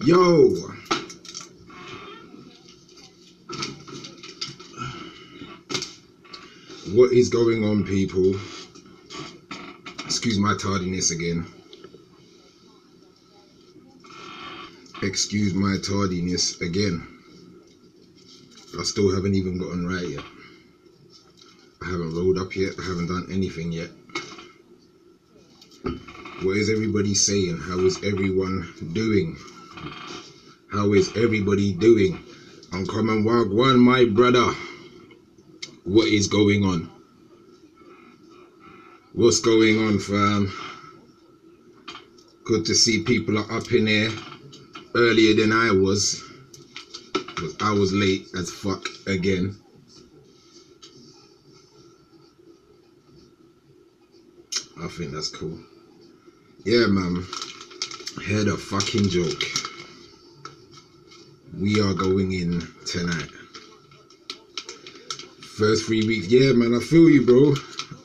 Yo, what is going on, people? Excuse my tardiness again. Excuse my tardiness again. I still haven't even gotten right yet. I haven't rolled up yet. I haven't done anything yet. What is everybody saying? How is everyone doing? How is everybody doing? Uncommon Wagwan, my brother. What is going on? What's going on, fam? Good to see people are up in here earlier than I was. Because I was late as fuck again. I think that's cool. Yeah, man. Heard a fucking joke. We are going in tonight. First 3 weeks. Yeah, man, I feel you, bro.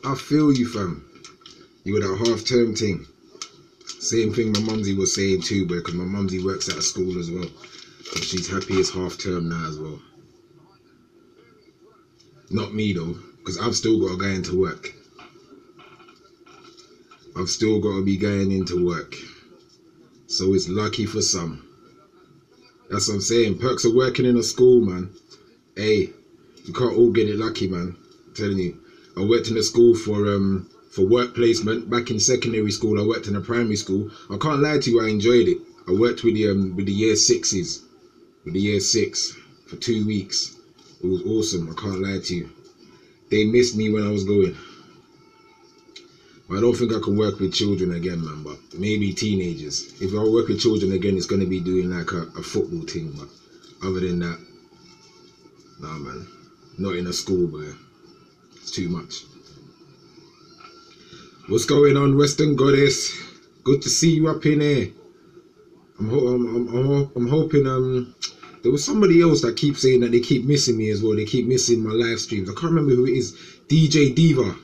I feel you, fam. You got that half-term thing. Same thing my mumsy was saying too, because my mumsy works at a school as well. And she's happy it's half-term now as well. Not me, though, because I've still got to go into work. I've still got to be going into work. So it's lucky for some. That's what I'm saying. Perks of working in a school, man. Hey, you can't all get it lucky, man. I'm telling you. I worked in a school for work placement. Back in secondary school, I worked in a primary school. I can't lie to you, I enjoyed it. I worked with the year sixes. With the year 6 for 2 weeks. It was awesome, I can't lie to you. They missed me when I was going. I don't think I can work with children again, man, but maybe teenagers. If I work with children again, it's going to be doing like a football thing, but other than that, nah, man. Not in a school, boy. It's too much. What's going on, Western Goddess? Good to see you up in here. I'm hoping, there was somebody else that keeps saying that they keep missing me as well. They keep missing my live streams. I can't remember who it is. DJ Diva,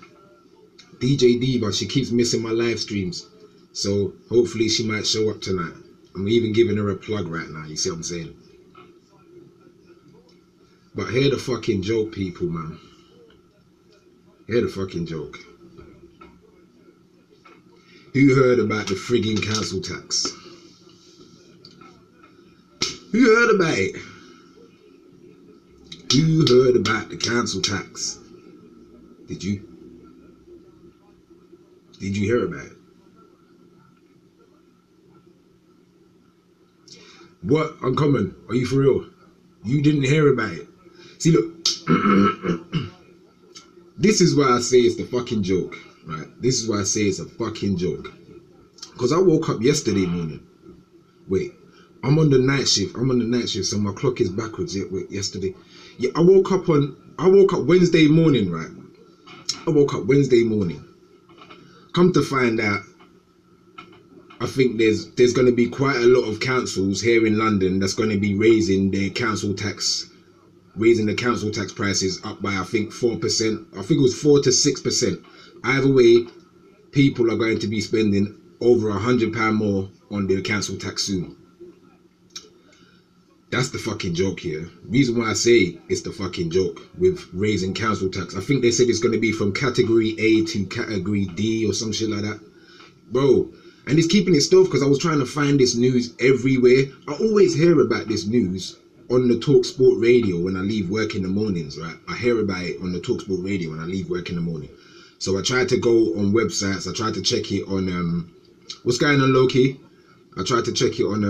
she keeps missing my live streams. So hopefully she might show up tonight. I'm even giving her a plug right now, you see what I'm saying? But hear the fucking joke, people, man. Hear the fucking joke. Who heard about the frigging council tax? Who heard about it? Who heard about the council tax? Did you? Did you hear about it? What? Uncommon? Are you for real? You didn't hear about it? See, look. This is why I say it's the fucking joke, right? This is why I say it's a fucking joke. Because I woke up yesterday morning. Wait, I'm on the night shift. So my clock is backwards. Yeah, wait, yesterday. Yeah, I woke up Wednesday morning, right? I woke up Wednesday morning. Come to find out, I think there's going to be quite a lot of councils here in London that's going to be raising the council tax prices up by, I think, 4%. I think it was 4 to 6%. Either way, people are going to be spending over £100 more on their council tax soon. That's the fucking joke here. Reason why I say it's the fucking joke with raising council tax. I think they said it's going to be from category A to category D or some shit like that. Bro, and it's keeping it stealth because I was trying to find this news everywhere. I always hear about this news on the TalkSport radio when I leave work in the mornings, right? I hear about it on the TalkSport radio when I leave work in the morning. So I tried to go on websites. I tried to check it on, what's going on, Loki? I tried to check it on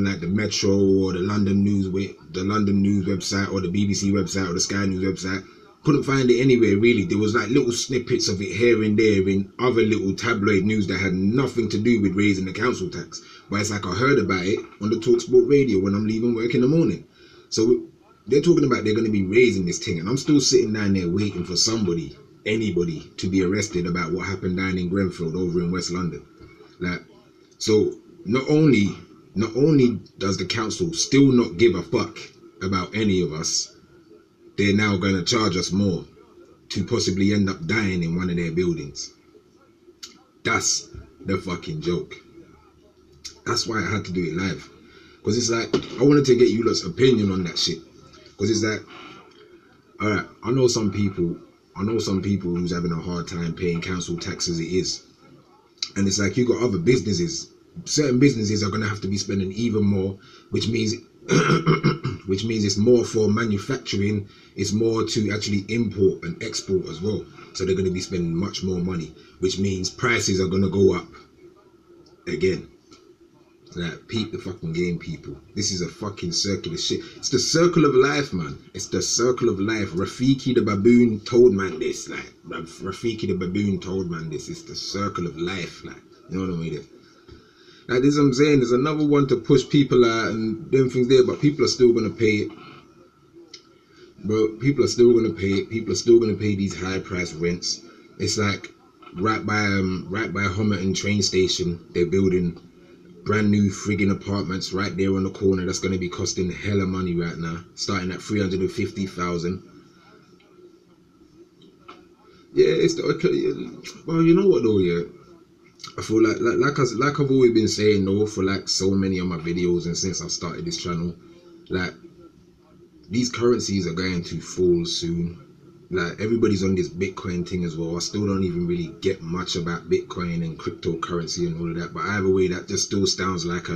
like the Metro or the London News website or the BBC website or the Sky News website. Couldn't find it anywhere really. There was like little snippets of it here and there in other little tabloid news that had nothing to do with raising the council tax. But it's like I heard about it on the TalkSport radio when I'm leaving work in the morning. So they're talking about they're going to be raising this thing, and I'm still sitting down there waiting for anybody to be arrested about what happened down in Grenfell over in West London. Like, so not only does the council still not give a fuck about any of us, they're now going to charge us more to possibly end up dying in one of their buildings. That's the fucking joke. That's why I had to do it live. Because it's like, I wanted to get you lot's opinion on that shit. Because it's like, alright, I know some people who's having a hard time paying council tax as it is. And it's like, you got other businesses. Certain businesses are going to have to be spending even more, which means which means it's more for manufacturing, it's more to actually import and export as well. So they're going to be spending much more money, which means prices are going to go up again. Like, peep the fucking game, people. This is a fucking circular shit. It's the circle of life, man. It's the circle of life. Rafiki the baboon told man this. Like, Rafiki the baboon told man this. It's the circle of life. Like, you know what I mean? Like, this is what I'm saying. There's another one to push people out and them things there, but people are still gonna pay it. Bro, people are still gonna pay it. People are still gonna pay these high price rents. It's like right by Homerton train station, they're building brand new friggin' apartments right there on the corner. That's going to be costing hella money right now, starting at 350,000. Yeah, it's the, well, you know what though, yeah, I feel like I've always been saying though, for like so many of my videos and since I started this channel, like, these currencies are going to fall soon. Like, everybody's on this Bitcoin thing as well. I still don't even really get much about Bitcoin and cryptocurrency and all of that, but either way, that just still sounds like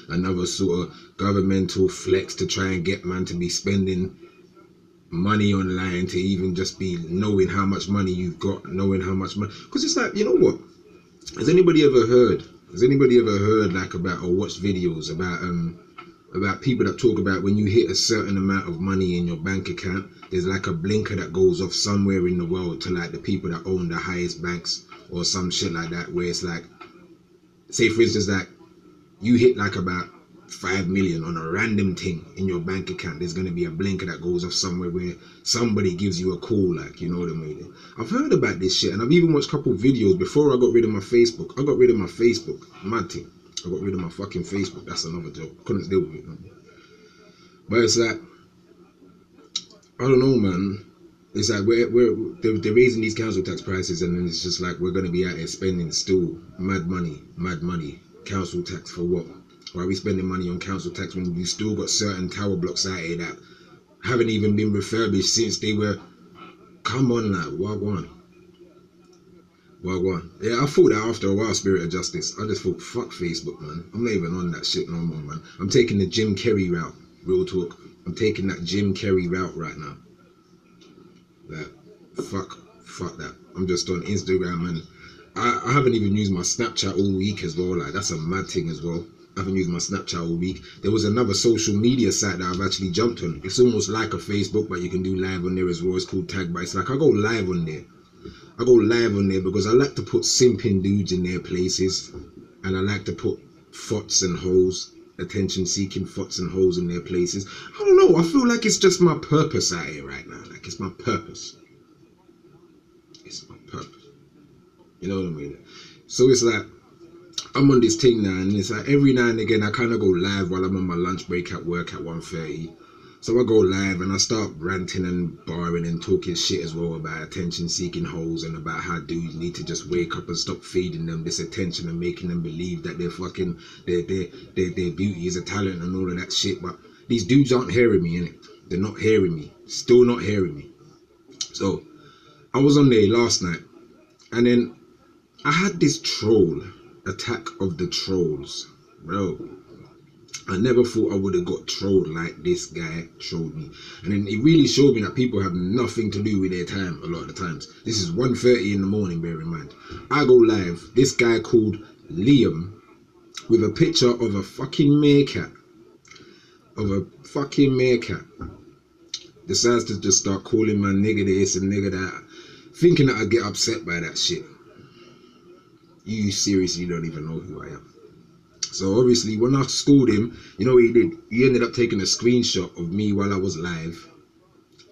another sort of governmental flex to try and get man to be spending money online, to even just be knowing how much money you've got, knowing how much money. Because it's like, you know what, has anybody ever heard like about, or watched videos about people that talk about when you hit a certain amount of money in your bank account, there's like a blinker that goes off somewhere in the world to like the people that own the highest banks or some shit like that, where it's like, say for instance, like you hit like about 5 million on a random thing in your bank account, there's going to be a blinker that goes off somewhere where somebody gives you a call, like, you know what I mean? I've heard about this shit, and I've even watched a couple of videos before I got rid of my Facebook. Mad thing. I got rid of my fucking Facebook. That's another joke. Couldn't deal with it, man. But it's like, I don't know, man. It's like they're raising these council tax prices, and then it's just like we're gonna be out here spending still mad money. Council tax for what? Why are we spending money on council tax when you still got certain tower blocks out here that haven't even been refurbished since they were? Come on, like, wagwan. Yeah, I thought that after a while, Spirit of Justice. I just thought, fuck Facebook, man. I'm not even on that shit no more, man. I'm taking the Jim Carrey route. Real talk. I'm taking that Jim Carrey route right now. Like, fuck that. I'm just on Instagram, and I haven't even used my Snapchat all week as well. Like, that's a mad thing as well. I haven't used my Snapchat all week. There was another social media site that I've actually jumped on. It's almost like a Facebook, but you can do live on there as well. It's called Tag, but it's like I go live on there. Because I like to put simping dudes in their places, and I like to put fots and hoes, attention-seeking fots and hoes in their places. I don't know, I feel like it's just my purpose out here right now. Like, it's my purpose. It's my purpose. You know what I mean? So it's like, I'm on this thing now, and it's like every now and again I kind of go live while I'm on my lunch break at work at 1:30. So I go live and I start ranting and barring and talking shit as well about attention-seeking hoes, and about how dudes need to just wake up and stop feeding them this attention and making them believe that they're fucking their beauty is a talent and all of that shit. But these dudes aren't hearing me, innit? They're not hearing me. Still not hearing me. So I was on there last night, and then I had this troll, attack of the trolls, bro. I never thought I would have got trolled like this guy trolled me. And then it really showed me that people have nothing to do with their time a lot of the times. This is 1:30 in the morning, bear in mind. I go live, this guy called Liam, with a picture of a fucking meerkat. Decides to just start calling my nigga this and nigga that, thinking that I'd get upset by that shit. You seriously don't even know who I am. So obviously when I schooled him, you know what he did? He ended up taking a screenshot of me while I was live,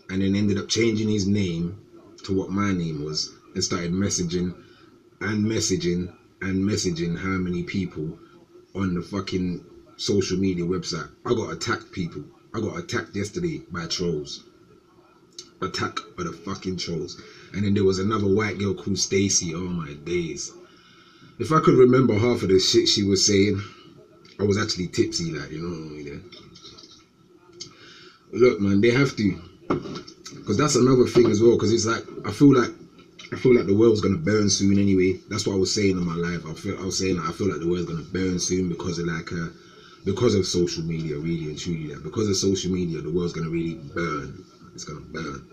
and then ended up changing his name to what my name was, and started messaging how many people on the fucking social media website. I got attacked, people. I got attacked yesterday by trolls. Attack by the fucking trolls. And then there was another white girl called Stacy. Oh my days. If I could remember half of the shit she was saying, I was actually tipsy, like, you know. Yeah. Look, man, they have to, because that's another thing as well. Because it's like I feel like the world's gonna burn soon anyway. That's what I was saying in my life. I was saying that I feel like the world's gonna burn soon because of because of social media, really and truly. That because of social media, the world's gonna really burn. It's gonna burn.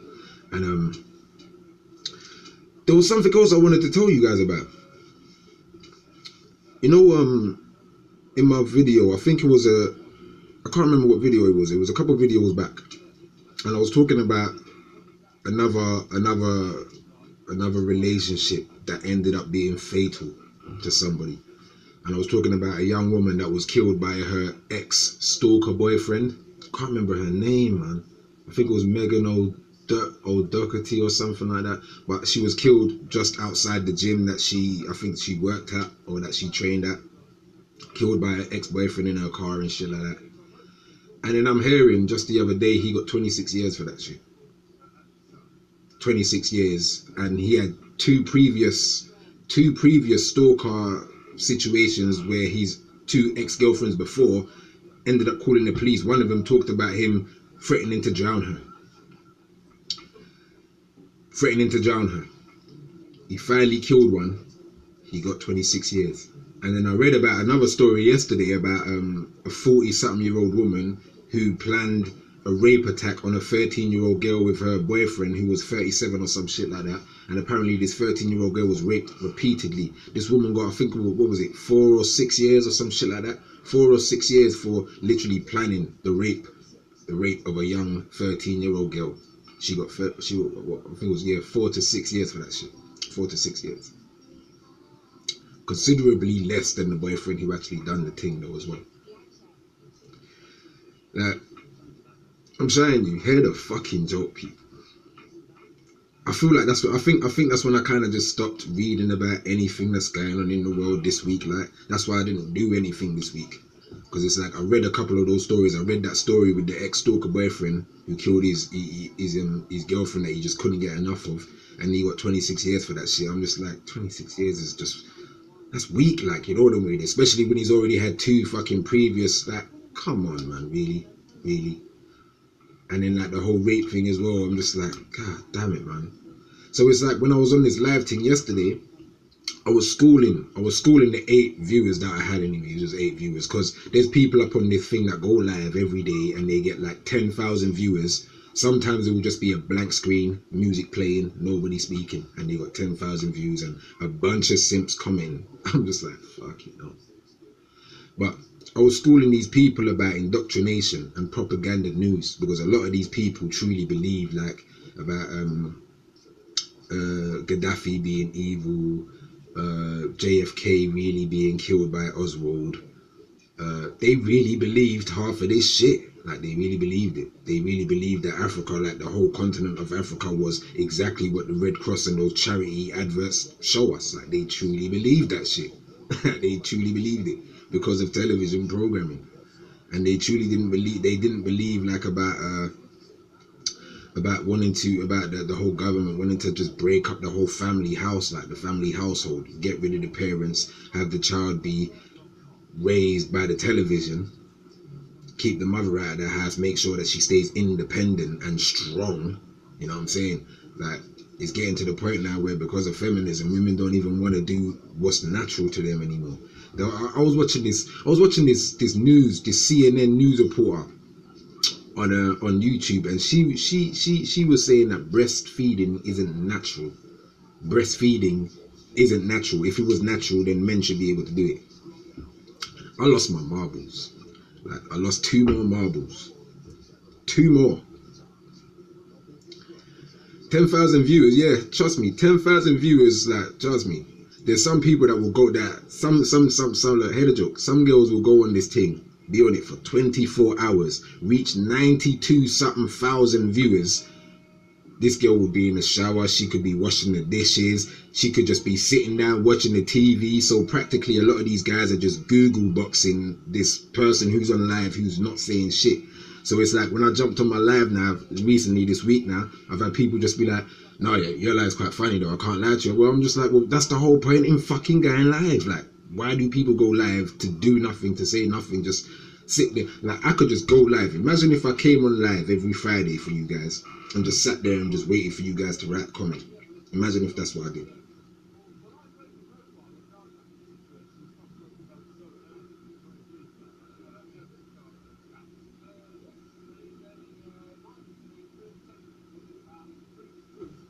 And there was something else I wanted to tell you guys about. You know, in my video, I think it was I can't remember what video it was. It was a couple of videos back, and I was talking about another relationship that ended up being fatal to somebody. And I was talking about a young woman that was killed by her ex-stalker boyfriend. I can't remember her name, man. I think it was Megan O'Doherty or something like that. But she was killed just outside the gym that I think she worked at or that she trained at. Killed by her ex-boyfriend in her car and shit like that. And then I'm hearing just the other day he got 26 years for that shit. 26 years, and he had two previous stalker situations where his two ex-girlfriends before ended up calling the police. One of them talked about him threatening to drown her. He finally killed one. He got 26 years. And then I read about another story yesterday about a 40-something-year-old woman who planned a rape attack on a 13-year-old girl with her boyfriend who was 37 or some shit like that. And apparently this 13-year-old girl was raped repeatedly. This woman got, I think, what was it, 4 or 6 years or some shit like that? 4 or 6 years for literally planning the rape of a young 13-year-old girl. She got, I think it was, 4 to 6 years for that shit. 4 to 6 years. Considerably less than the boyfriend who actually done the thing though as well. Like, I'm saying, you hear the fucking joke, people. I feel like that's what I think that's when I kind of just stopped reading about anything that's going on in the world this week. Like, that's why I didn't do anything this week, because it's like I read a couple of those stories. I read that story with the ex-stalker boyfriend who killed his girlfriend that he just couldn't get enough of, and he got 26 years for that shit. I'm just like, 26 years is just, that's weak, like, you know what I mean? Especially when he's already had 2 fucking previous, like, come on, man, really? And then like the whole rape thing as well, I'm just like, god damn it, man. So it's like when I was on this live thing yesterday, I was schooling the 8 viewers that I had anyway. It was 8 viewers, because there's people up on this thing that go live every day and they get like 10,000 viewers. Sometimes it will just be a blank screen, music playing, nobody speaking, and they got 10,000 views and a bunch of simps commenting. I'm just like, fuck it, no. But I was schooling these people about indoctrination and propaganda news, because a lot of these people truly believe like about Gaddafi being evil, JFK really being killed by Oswald. They really believed half of this shit. Like, they really believed it. They really believed that Africa, like the whole continent of Africa, was exactly what the Red Cross and those charity adverts show us. Like, they truly believed that shit. They truly believed it because of television programming. And they truly didn't believe like about the whole government wanting to just break up the whole family house, like the family household, get rid of the parents, have the child be raised by the television, keep the mother out of the house, make sure that she stays independent and strong. You know what I'm saying? Like, it's getting to the point now where, because of feminism, women don't even want to do what's natural to them anymore. I was watching this CNN news reporter on YouTube, and she was saying that breastfeeding isn't natural. Breastfeeding isn't natural. If it was natural, then men should be able to do it. I lost my marbles. Like, I lost 2 more marbles. 2 more. 10,000 viewers, yeah, trust me. 10,000 viewers, like, trust me. There's some people that will go there. Some like, head a joke. Some girls will go on this thing, be on it for 24 hours, reach 92 something thousand viewers. This girl would be in the shower, she could be washing the dishes, she could just be sitting down watching the TV. So practically a lot of these guys are just Google boxing this person who's on live who's not saying shit. So it's like, when I jumped on my live now, recently this week now, I've had people just be like, no, yeah, your live's quite funny though, I can't lie to you. Well, I'm just like, well, that's the whole point in fucking going live. Like, Why do people go live to do nothing, to say nothing, just sit there? Like, I could just go live. Imagine if I came on live every Friday for you guys and just sat there and just waited for you guys to write comment. Imagine if that's what I did.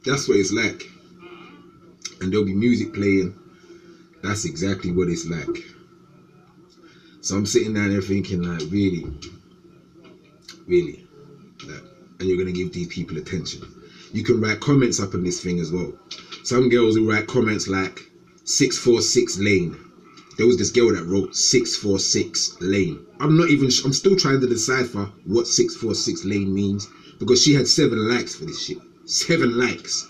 That's what it's like. And there'll be music playing. That's exactly what it's like. So I'm sitting down there thinking, like, really, like, and you're gonna give these people attention. You can write comments up on this thing as well. Some girls will write comments like 646 lane. There was this girl that wrote 646 lane. I'm still trying to decipher what 646 lane means, because she had 7 likes for this shit. 7 likes.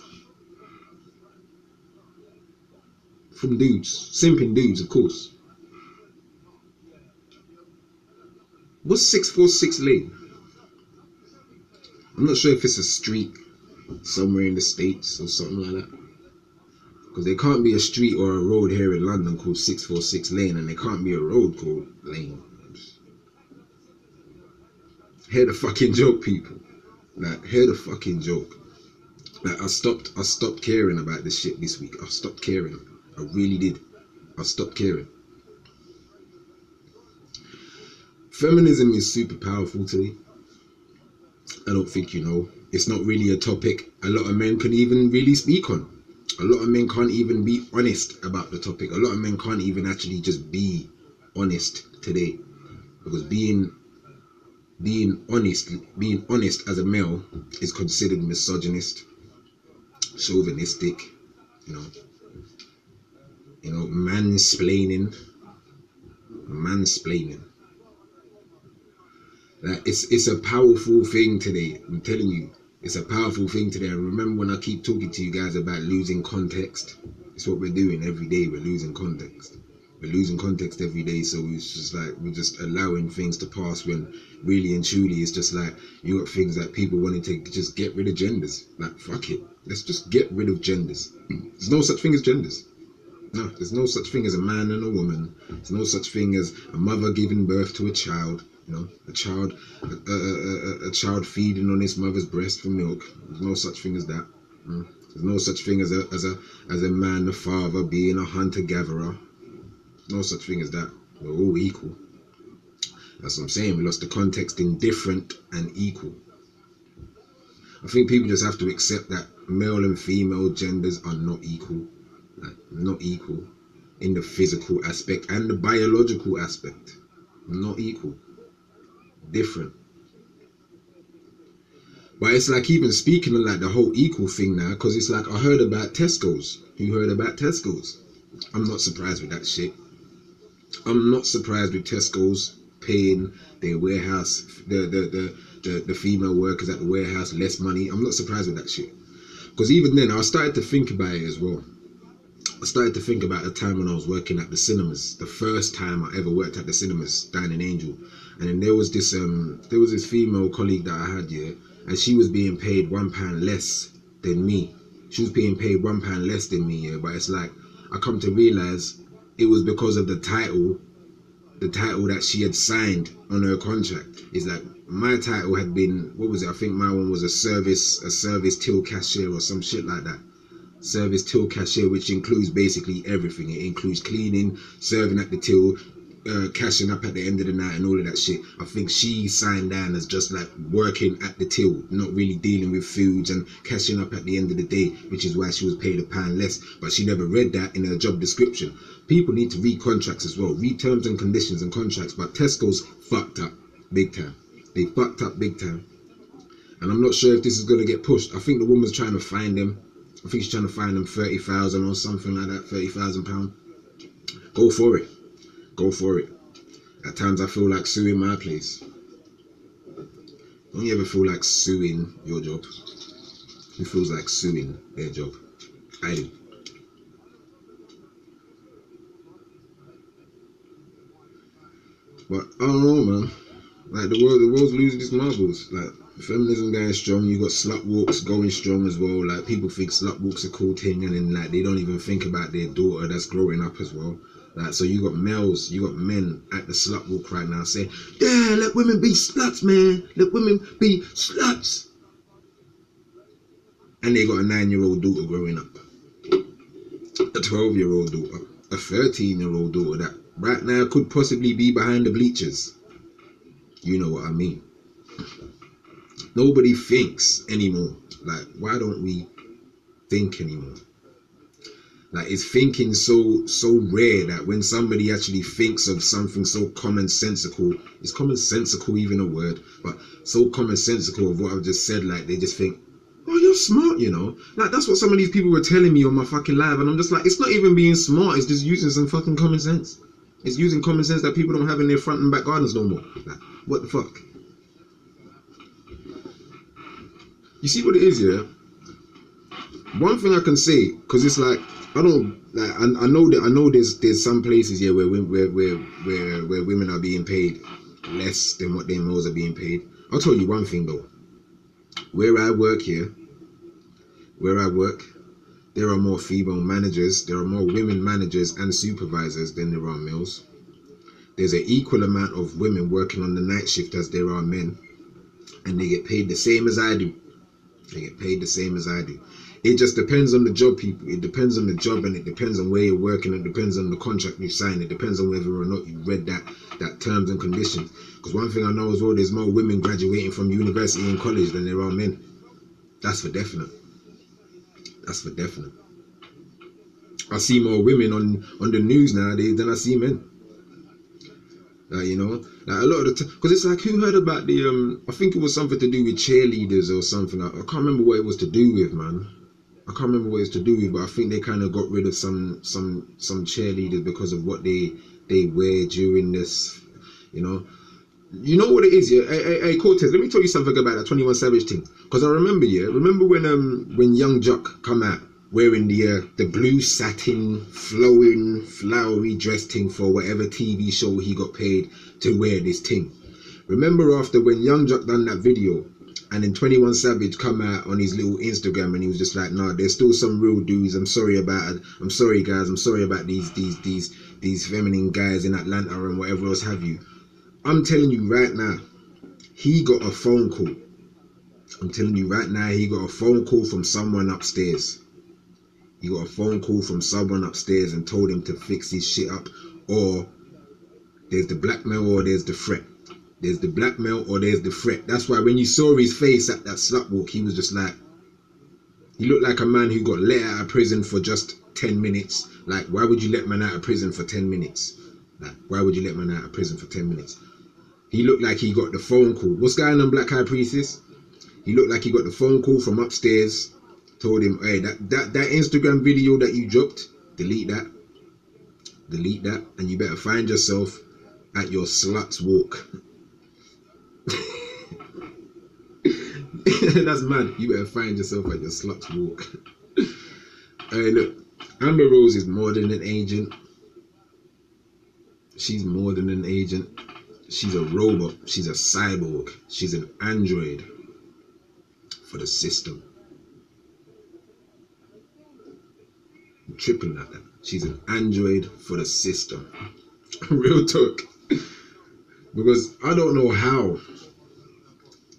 From dudes. Simping dudes, of course. What's 646 lane? I'm not sure if it's a street somewhere in the States or something like that. Because there can't be a street or a road here in London called 646 lane, and there can't be a road called lane. Hear the fucking joke, people. Like, hear the fucking joke. Like, I stopped caring about this shit this week. I stopped caring. I really did. I stopped caring. Feminism is super powerful today. I don't think you know. It's not really a topic a lot of men can even really speak on. A lot of men can't even be honest about the topic. A lot of men can't even actually just be honest today. Because being honest as a male is considered misogynist, chauvinistic, you know, mansplaining. Like, it's a powerful thing today. I'm telling you, it's a powerful thing today. And remember when I keep talking to you guys about losing context? It's what we're doing every day. We're losing context. We're losing context every day. So it's just like, we're just allowing things to pass, when really and truly it's just like, you got things that people wanting to just get rid of genders. Like, fuck it. Let's just get rid of genders. There's no such thing as genders. No, there's no such thing as a man and a woman. There's no such thing as a mother giving birth to a child. You know, a child feeding on its mother's breast for milk. There's no such thing as that. There's no such thing as a man, a father, being a hunter-gatherer. No such thing as that. We're all equal. That's what I'm saying. We lost the context in different and equal. I think people just have to accept that male and female genders are not equal. Like, not equal in the physical aspect and the biological aspect. Not equal. Different. But it's like, even speaking of like the whole equal thing now, because it's like, I heard about Tesco's. You heard about Tesco's? I'm not surprised with that shit. I'm not surprised with Tesco's paying their warehouse, the female workers at the warehouse less money. I'm not surprised with that shit. Because even then, I started to think about it as well. I started to think about the time when I was working at the cinemas. The first time I ever worked at the cinemas down in Angel. And then there was this female colleague that I had here, and she was being paid £1 less than me. She was being paid £1 less than me, yeah. But it's like, I come to realize it was because of the title that she had signed on her contract. It's like, my title had been, what was it? I think my one was a service till cashier or some shit like that. Service till cashier, which includes basically everything. It includes cleaning, serving at the till, cashing up at the end of the night, and all of that shit. I think she signed down as just like working at the till, not really dealing with foods and cashing up at the end of the day, which is why she was paid £1 less. But she never read that in her job description. People need to read contracts as well, read terms and conditions and contracts. But Tesco's fucked up big time. They fucked up big time. And I'm not sure if this is going to get pushed. I think the woman's trying to find them. I think she's trying to find them 30,000 or something like that, £30,000. Go for it. Go for it. At times I feel like suing my place. Don't you ever feel like suing your job? Who feels like suing their job? I do. But I don't know, man. Like, the world's losing its marbles. Like, feminism going strong, you got slut walks going strong as well. Like, people think slut walks a cool thing, and then like they don't even think about their daughter that's growing up as well. Like, so you got males, you got men at the slut walk right now saying, yeah, let women be sluts, man. Let women be sluts. And they got a 9-year-old daughter growing up, a 12-year-old daughter, a 13-year-old daughter that right now could possibly be behind the bleachers. You know what I mean? Nobody thinks anymore. Like, why don't we think anymore? Like, it's thinking so rare that when somebody actually thinks of something so commonsensical, is commonsensical even a word? But so commonsensical of what I've just said, like they just think, oh, you're smart, you know? Like, that's what some of these people were telling me on my fucking live, and I'm just like, it's not even being smart, it's just using some fucking common sense. It's using common sense that people don't have in their front and back gardens no more. Like, what the fuck? You see what it is, yeah? One thing I can say, because it's like, I don't like. I know there's some places here where women are being paid less than what their males are being paid. I'll tell you one thing though. Where I work, there are more female managers, there are more women managers and supervisors than there are males. There's an equal amount of women working on the night shift as there are men, and they get paid the same as I do. They get paid the same as I do. It just depends on the job, people. It depends on the job, and it depends on where you're working. It depends on the contract you sign. It depends on whether or not you read that terms and conditions. Because one thing I know as well, there's more women graduating from university and college than there are men. That's for definite. That's for definite. I see more women on the news nowadays than I see men. You know, like a lot of the time, because it's like, who heard about the I think it was something to do with cheerleaders or something. I can't remember what it was to do with, man. I can't remember what it's to do with, but I think they kind of got rid of some cheerleaders because of what they wear during this, you know. You know what it is, yeah? Hey, Cortez, let me tell you something about that 21 Savage thing. Because I remember, yeah, when Young Jock come out wearing the blue satin, flowing, flowery dress thing for whatever TV show he got paid to wear this thing. Remember after when Young Jock done that video, and then 21 Savage come out on his little Instagram and he was just like, nah, there's still some real dudes. I'm sorry about it. I'm sorry, guys. I'm sorry about these feminine guys in Atlanta and whatever else have you. I'm telling you right now, he got a phone call. I'm telling you right now, he got a phone call from someone upstairs. He got a phone call from someone upstairs and told him to fix his shit up, or there's the blackmail or there's the threat. There's the blackmail or there's the threat. That's why when you saw his face at that slut walk, he was just like, he looked like a man who got let out of prison for just 10 minutes. Like, why would you let man out of prison for 10 minutes? Like, why would you let man out of prison for 10 minutes? He looked like he got the phone call. What's going on, Black High Priestess? He looked like he got the phone call from upstairs. Told him, hey, that Instagram video that you dropped, delete that. Delete that. And you better find yourself at your slut's walk. That's mad. You better find yourself at your slut's walk. Hey, look, Amber Rose is more than an agent. She's more than an agent. She's a robot. She's a cyborg. She's an android for the system. I'm tripping at that. She's an android for the system. Real talk. Because I don't know how,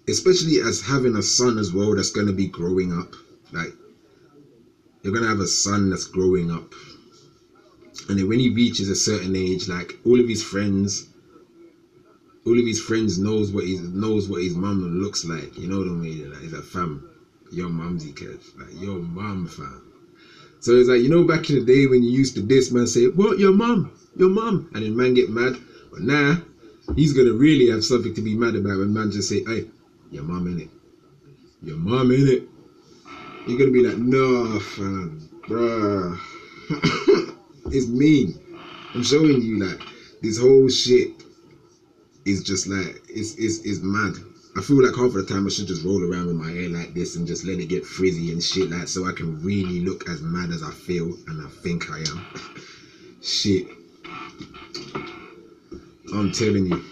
especially as having a son as well that's going to be growing up. Like, you're going to have a son that's growing up. And then when he reaches a certain age, like, all of his friends knows what his mum looks like. You know what I mean? Like, he's like, fam, your mumsy kid. Like, your mum, fam. So it's like, you know, back in the day when you used to diss, man, say, what, your mum? Your mum? And then man get mad. But now, he's going to really have something to be mad about when man just say, hey, your mum innit? Your mum innit? You're going to be like, no, fam, bruh. It's mean. I'm showing you, like, this whole shit is just like, it's mad. I feel like half of the time I should just roll around with my hair like this and just let it get frizzy and shit, like, so I can really look as mad as I feel and I think I am. Shit. I'm telling you.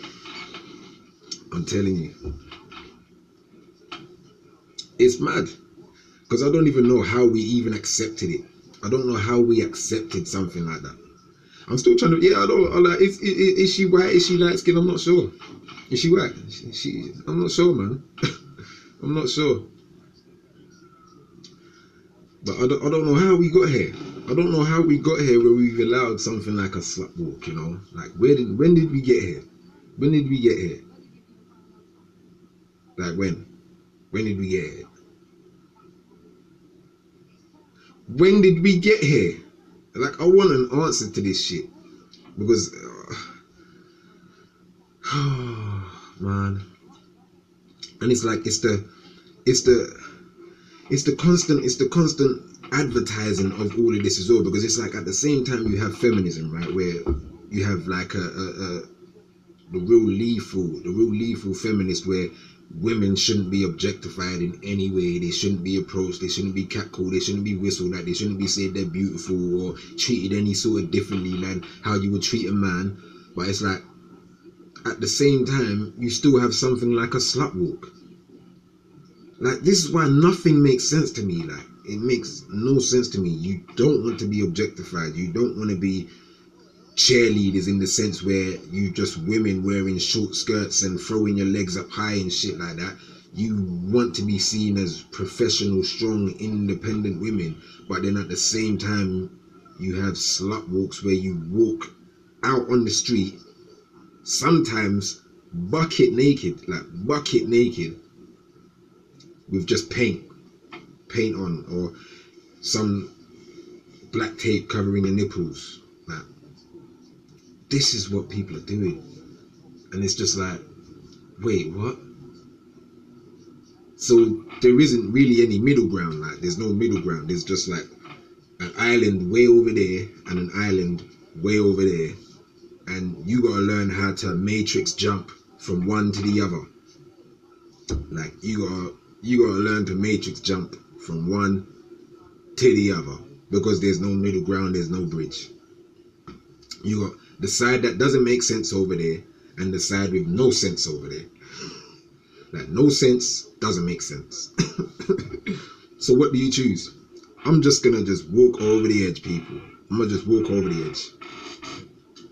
It's mad. Because I don't even know how we even accepted it. I don't know how we accepted something like that. I'm still trying to. Yeah, I don't. I'm like, is she white? Is she light skin? I'm not sure. Is she white? I'm not sure, man. I'm not sure. But I don't know how we got here. I don't know how we got here where we've allowed something like a slut walk, you know? Like, when did we get here? When did we get here? Like, when? When did we get here? When did we get here? Like, I want an answer to this shit. Because, man. And it's like, it's the constant advertising of all of this as well, because it's like at the same time you have feminism, right, where you have like the real lethal feminist, where women shouldn't be objectified in any way, they shouldn't be approached, they shouldn't be catcalled, they shouldn't be whistled at, they shouldn't be said they're beautiful or treated any sort of differently than how you would treat a man. But it's like at the same time you still have something like a slut walk. Like, this is why nothing makes sense to me. Like, it makes no sense to me. You don't want to be objectified. You don't want to be cheerleaders in the sense where you just women wearing short skirts and throwing your legs up high and shit like that. You want to be seen as professional, strong, independent women. But then at the same time, you have slut walks where you walk out on the street, sometimes bucket naked, with just paint on, or some black tape covering the nipples. Like, this is what people are doing, and it's just like, wait, what? So there isn't really any middle ground. Like, there's no middle ground. There's just like an island way over there and an island way over there, and you gotta learn how to matrix jump from one to the other. Like, you gotta learn to matrix jump from one to the other, because there's no middle ground, there's no bridge. You got the side that doesn't make sense over there, and the side with no sense over there. Like, no sense doesn't make sense. So what do you choose? I'm just gonna walk over the edge, people. I'm gonna just walk over the edge.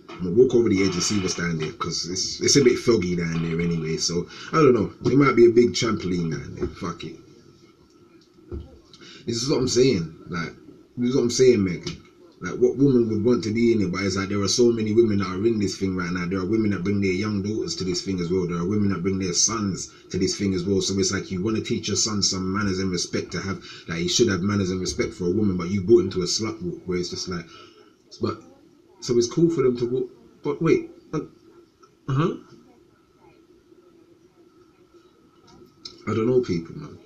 I'm gonna walk over the edge and see what's down there, because it's a bit foggy down there anyway. So I don't know. There might be a big trampoline down there. Fuck it. This is what I'm saying. Like, this is what I'm saying, Megan. Like, what woman would want to be in it? But it's like, there are so many women that are in this thing right now. There are women that bring their young daughters to this thing as well. There are women that bring their sons to this thing as well. So it's like, you want to teach your son some manners and respect to have, like, he should have manners and respect for a woman, but you brought him to a slut walk where it's just like, but, so it's cool for them to walk, but wait, I don't know, people, man.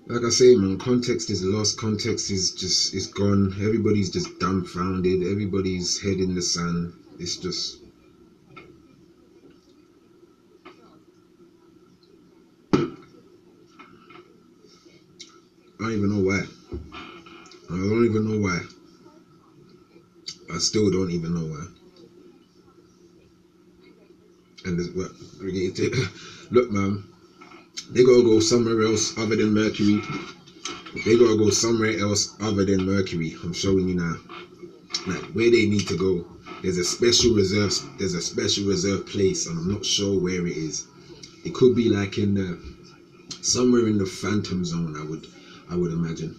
Like I say, man, context is lost. Context is gone. Everybody's just dumbfounded. Everybody's head in the sand. It's just, I don't even know why. I don't even know why. I still don't even know why. And look, man, they gotta go somewhere else other than Mercury. They gotta go somewhere else other than Mercury. I'm showing you now. Like, where they need to go. There's a special reserve place, and I'm not sure where it is. It could be like somewhere in the Phantom Zone, I would imagine.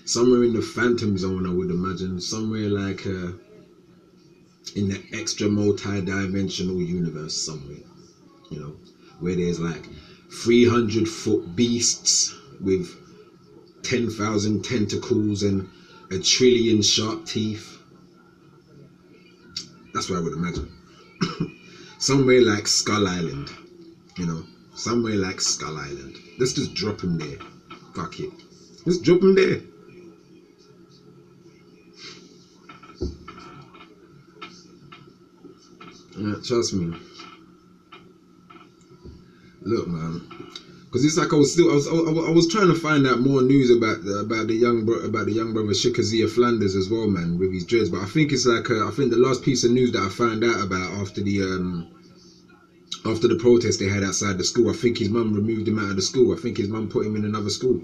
Somewhere in the Phantom Zone, I would imagine. Somewhere like in the extra multi-dimensional universe somewhere, you know, where there's like 300-foot beasts with 10,000 tentacles and 1 trillion sharp teeth. That's what I would imagine. Somewhere like Skull Island, you know, somewhere like Skull Island. Let's just drop him there. Fuck it. Let's drop him there. Yeah, trust me. Look, man, because it's like I was trying to find out more news about the young brother Shikazia Flanders as well, man, with his dreads. But I think it's like I think the last piece of news that I found out about after the protest they had outside the school, I think his mum removed him out of the school. I think his mum put him in another school.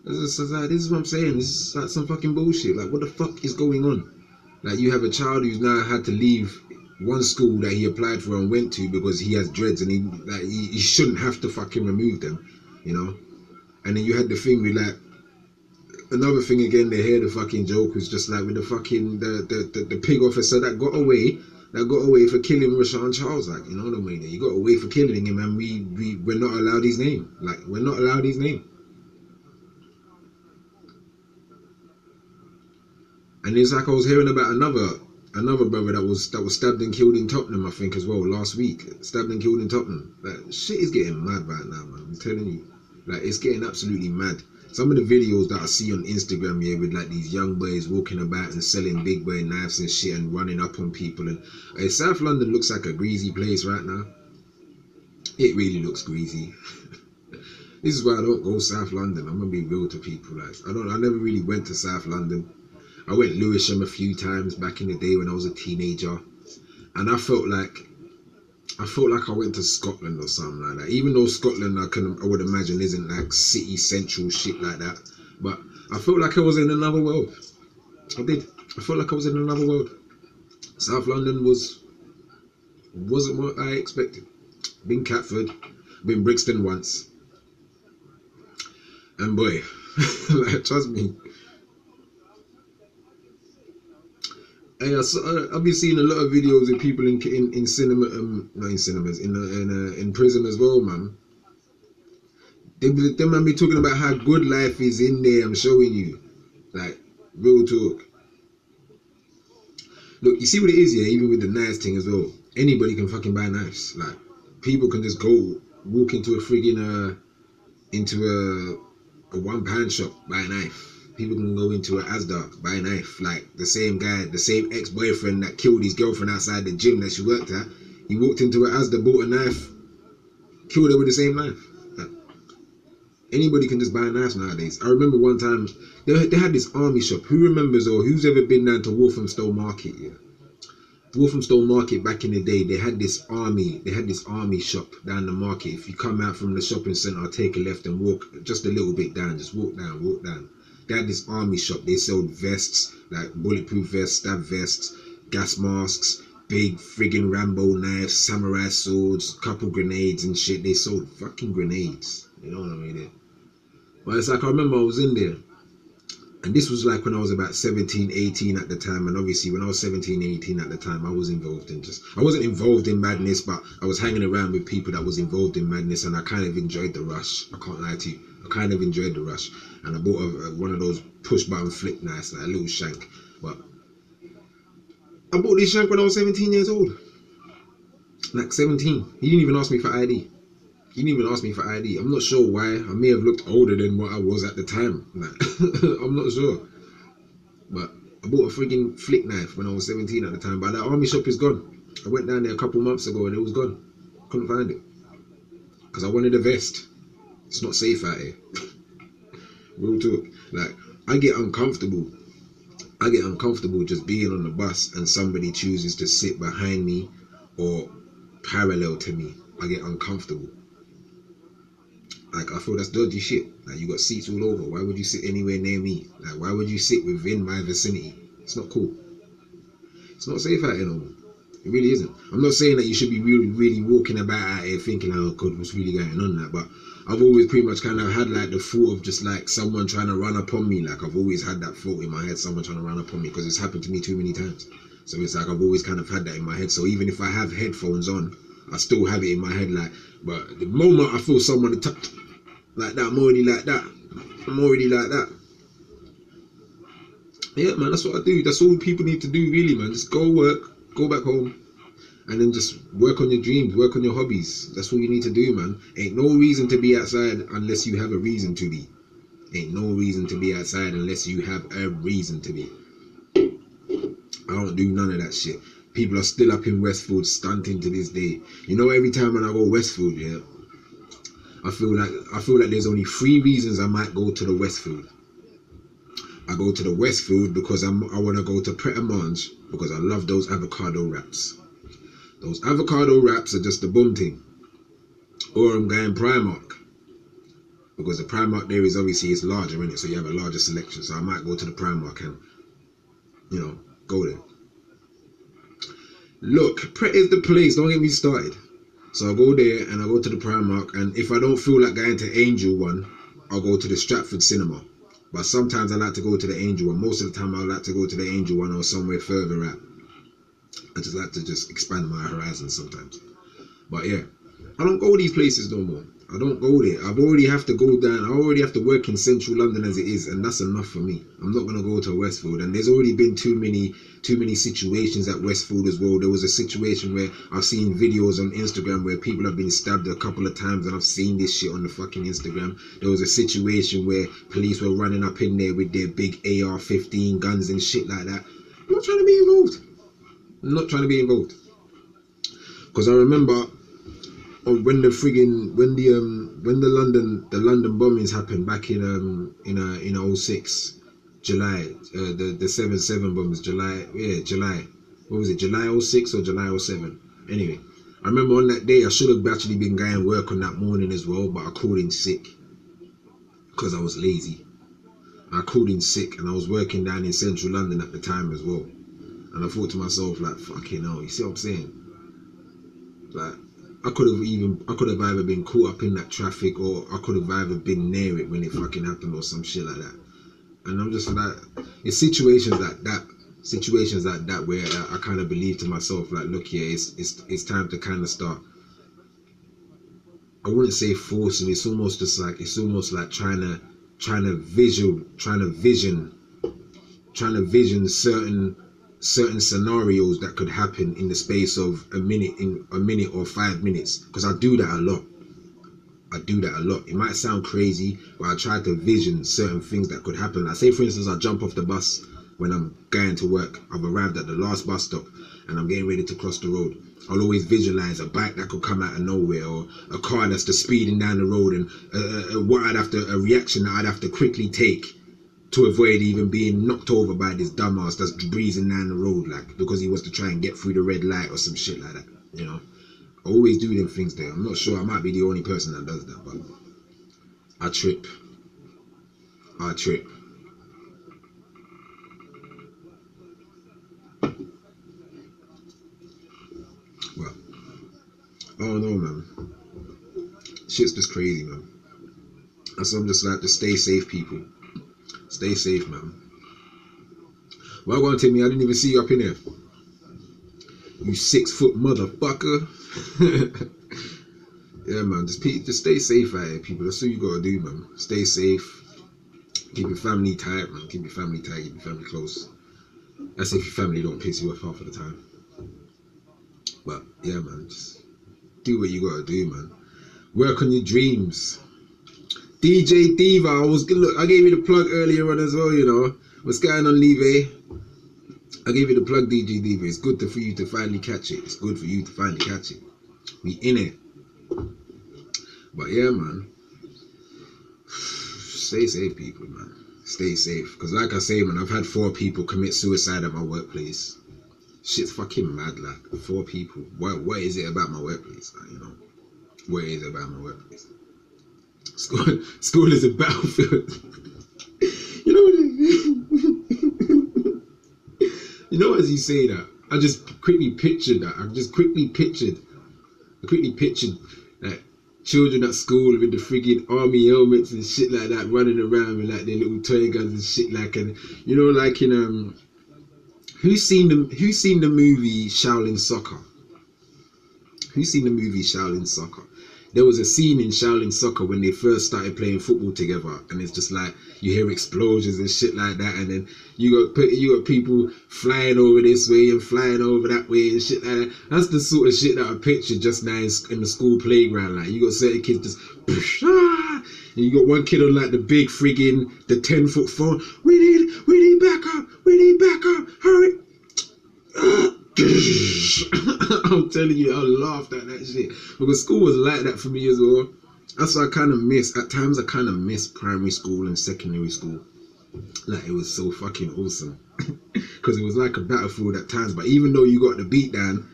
This is what I'm saying. This is like some fucking bullshit. Like, what the fuck is going on? Like, you have a child who's now had to leave one school that he applied for and went to because he has dreads, and he shouldn't have to fucking remove them, you know. And then you had the thing with like another thing again. They hear the fucking joke was just like with the fucking the pig officer that got away for killing Rashawn Charles. Like, you know what I mean? You got away for killing him, and we're not allowed his name. Like, we're not allowed his name. And it's like I was hearing about another brother that was stabbed and killed in Tottenham, I think, as well, last week. Stabbed and killed in Tottenham. Like, shit is getting mad right now, man. I'm telling you. Like, it's getting absolutely mad. Some of the videos that I see on Instagram here with like these young boys walking about and selling big boy knives and shit and running up on people, and South London looks like a greasy place right now. It really looks greasy. This is why I don't go South London. I'm gonna be real to people. Like, I never really went to South London. I went Lewisham a few times back in the day when I was a teenager, and I felt like I went to Scotland or something like that. Even though Scotland, I would imagine, isn't like city central shit like that, but I felt like I was in another world. I did. I felt like I was in another world. South London wasn't what I expected. Been Catford, been Brixton once, and boy, like, trust me. I've been seeing a lot of videos of people in cinema, not in cinemas, in prison as well, man. They man be talking about how good life is in there. I'm showing you, like, real talk. Look, you see what it is here. Even with the knives thing as well, anybody can fucking buy knives. Like, people can just go walk into a friggin' a £1 shop, buy a knife. People can go into an Asda, buy a knife. Like, the same guy, the same ex-boyfriend that killed his girlfriend outside the gym that she worked at, he walked into an Asda, bought a knife, killed her with the same knife. Like, anybody can just buy knives nowadays. I remember one time, they had this army shop. Who remembers, or who's ever been down to Walthamstow Market? Yeah, Walthamstow Market back in the day, they had this army shop down the market. If you come out from the shopping centre, take a left and walk just a little bit down, just walk down. They had this army shop. They sold vests, like bulletproof vests, stab vests, gas masks, big friggin' Rambo knives, samurai swords, couple grenades and shit. They sold fucking grenades. You know what I mean? But it's like, I remember I was in there, and this was like when I was about 17, 18 at the time. And obviously when I was 17, 18 at the time, I wasn't involved in madness, but I was hanging around with people that was involved in madness, and I kind of enjoyed the rush. I can't lie to you. I kind of enjoyed the rush. And I bought one of those push button flick knives, like a little shank. But I bought this shank when I was 17 years old. Like 17. He didn't even ask me for ID. I'm not sure why. I may have looked older than what I was at the time. Like, I'm not sure. But I bought a freaking flick knife when I was 17 at the time. But that army shop is gone. I went down there a couple months ago and it was gone. Couldn't find it. Because I wanted a vest. It's not safe out here. Real talk. Like, I get uncomfortable just being on the bus and somebody chooses to sit behind me or parallel to me. I get uncomfortable. Like, I feel that's dodgy shit. Like, you got seats all over. Why would you sit anywhere near me? Like, why would you sit within my vicinity? It's not cool. It's not safe out here no more. It really isn't. I'm not saying that you should be really walking about out here thinking, oh God, what's really going on that? But I've always pretty much kind of had like the thought of just like someone trying to run up on me. Like, I've always had that thought in my head, someone trying to run up on me, because it's happened to me too many times. So it's like I've always kind of had that in my head. So even if I have headphones on, I still have it in my head. Like, but the moment I feel someone like that, I'm already like that. Yeah, man, that's what I do. That's all people need to do, really, man. Just go work, go back home, and then just work on your dreams, work on your hobbies. That's what you need to do, man. Ain't no reason to be outside unless you have a reason to be. Ain't no reason to be outside unless you have a reason to be. I don't do none of that shit. People are still up in Westfield stunting to this day. You know, every time when I go Westfield, yeah, I feel like there's only 3 reasons I might go to the Westfield. I go to the Westfield because I want to go to Pret a Manger because I love those avocado wraps. Those avocado wraps are just the boom thing. Or I'm going Primark because the Primark there is obviously it's larger, isn't it? So you have a larger selection. So I might go to the Primark and, you know, go there. Look, Pret is the place. Don't get me started. So I go there and I go to the Primark, and if I don't feel like going to Angel one, I'll go to the Stratford Cinema. But sometimes I like to go to the Angel one. Most of the time I like to go to the Angel one or somewhere further out. I just like to just expand my horizons sometimes. But yeah, I don't go these places no more. I don't go there. I've already have to go down. I already have to work in central London as it is, and that's enough for me. I'm not gonna go to Westfield, and there's already been too many situations at Westfield as well. There was a situation where I've seen videos on Instagram where people have been stabbed a couple of times, and I've seen this shit on the fucking Instagram. There was a situation where police were running up in there with their big AR-15 guns and shit like that. I'm not trying to be involved. I'm not trying to be involved. Because I remember when the London bombings happened back in 06 July, the 7/7 bombs, July. What was it, July 06 or July 07? Anyway, I remember on that day I should have actually been going to work on that morning as well, but I called in sick because I was lazy. I called in sick, and I was working down in central London at the time as well, and I thought to myself, like, fucking hell, you see what I'm saying? Like, I could have either been caught up in that traffic, or I could have either been near it when it fucking happened or some shit like that. And I'm just like, it's situations like that where I kind of believe to myself, like, look here, it's time to kind of start. I wouldn't say forcing. It's almost like trying to vision certain scenarios that could happen in the space of a minute or 5 minutes, because I do that a lot. It might sound crazy, but I try to vision certain things that could happen. Like, say for instance, I jump off the bus when I'm going to work. I've arrived at the last bus stop and I'm getting ready to cross the road. I'll always visualize a bike that could come out of nowhere, or a car that's just speeding down the road, and a reaction that I'd have to quickly take to avoid even being knocked over by this dumbass that's breezing down the road, like, because he wants to try and get through the red light or some shit like that, you know. I always do them things there. I'm not sure, I might be the only person that does that, but I trip. Well, I don't know, man. Shit's just crazy, man. And so I'm just like, just stay safe, people. Stay safe, man. Well, go on, Timmy, I didn't even see you up in there. You 6-foot motherfucker. Yeah, man, just stay safe out here, people. That's all you gotta do, man. Stay safe. Keep your family tight, man. Keep your family tight, keep your family close. That's if your family don't piss you off half of the time. But yeah, man, just do what you gotta do, man. Work on your dreams. DJ Diva, I gave you the plug earlier on as well, you know. What's going on, Levy? I gave you the plug, DJ Diva. It's good for you to finally catch it. It's good for you to finally catch it. We in it. But yeah, man. Stay safe, people, man. Stay safe. Because like I say, man, I've had 4 people commit suicide at my workplace. Shit's fucking mad, like. 4 people. What is it about my workplace? Like, you know? What is it about my workplace? School is a battlefield. You know, as you say that, I quickly pictured like children at school with the friggin' army helmets and shit like that, running around with like their little toy guns and shit, like, and you know, like in who's seen the movie Shaolin Soccer? Who's seen the movie Shaolin Soccer? There was a scene in Shaolin Soccer when they first started playing football together, and it's just like you hear explosions and shit like that, and then you got people flying over this way and flying over that way and shit like that. That's the sort of shit that I pictured just now in the school playground. Like, you got certain kids just and you got one kid on like the big friggin' the 10-foot phone. We need backup, hurry. I'm telling you, I laughed at that shit, because school was like that for me as well. That's what I kind of miss. At times I kind of miss primary school and secondary school. Like, it was so fucking awesome. Because it was like a battlefield at times, but even though you got the beatdown,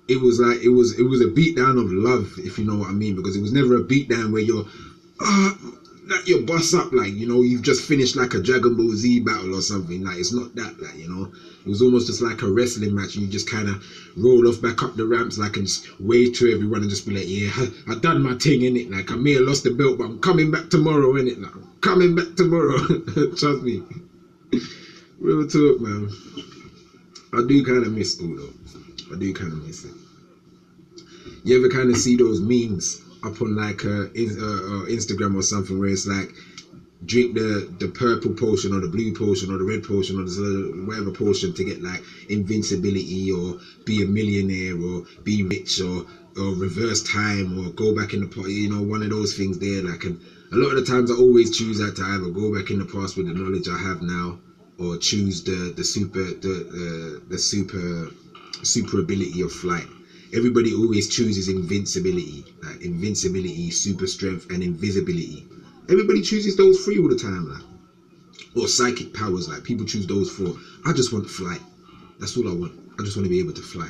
it was like it was a beatdown of love, if you know what I mean, because it was never a beatdown where you're that your boss up like, you know, you've just finished like a Dragon Ball Z battle or something. Like, it's not that, like, you know, it was almost just like a wrestling match, and you just kind of roll off back up the ramps like and just wave to everyone and just be like, yeah, I done my thing, innit? Like, I may have lost the belt, but I'm coming back tomorrow, innit? Like, I'm coming back tomorrow. Trust me. Real talk, man. I do kind of miss school though. I do kind of miss it. You ever kind of see those memes up on like Instagram or something where it's like, drink the purple potion or the blue potion or the red potion or the whatever potion to get like invincibility or be a millionaire or be rich or reverse time or go back in the past, you know, one of those things there. Like, and a lot of the times I always choose that to either go back in the past with the knowledge I have now, or choose the super ability of flight. Everybody always chooses invincibility, like invincibility, super strength, and invisibility. Everybody chooses those three all the time, like. Or psychic powers, like people choose those four. I just want flight. That's all I want. I just want to be able to fly.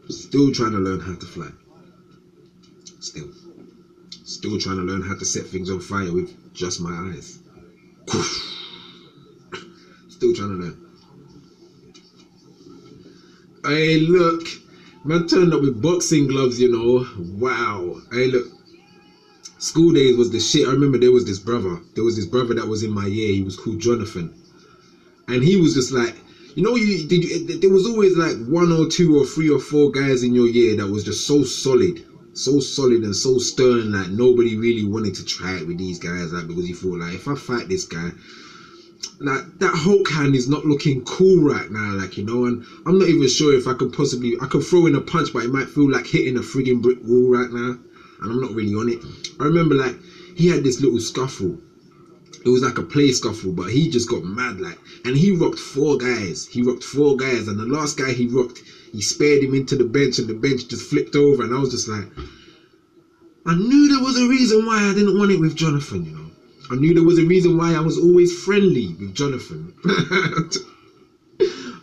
Still trying to learn how to fly. Still trying to learn how to set things on fire with just my eyes. Still trying to learn. Hey, look. Man turned up with boxing gloves, you know. Wow. Hey, look. School days was the shit. I remember there was this brother that was in my year. He was called Jonathan, and he was just like, you know, there was always like one or two or three or four guys in your year that was just so solid and so stern, like nobody really wanted to try it with these guys, like, because you thought like, if I fight this guy, like that Hulk hand is not looking cool right now, like, you know, and I'm not even sure if I could throw in a punch, but it might feel like hitting a frigging brick wall right now. And I'm not really on it. I remember like he had this little scuffle. It was like a play scuffle, but he just got mad, like, and he rocked four guys. And the last guy he rocked, he spared him into the bench, and the bench just flipped over. And I was just like, I knew there was a reason why I didn't want it with Jonathan, you know. I knew there was a reason why I was always friendly with Jonathan.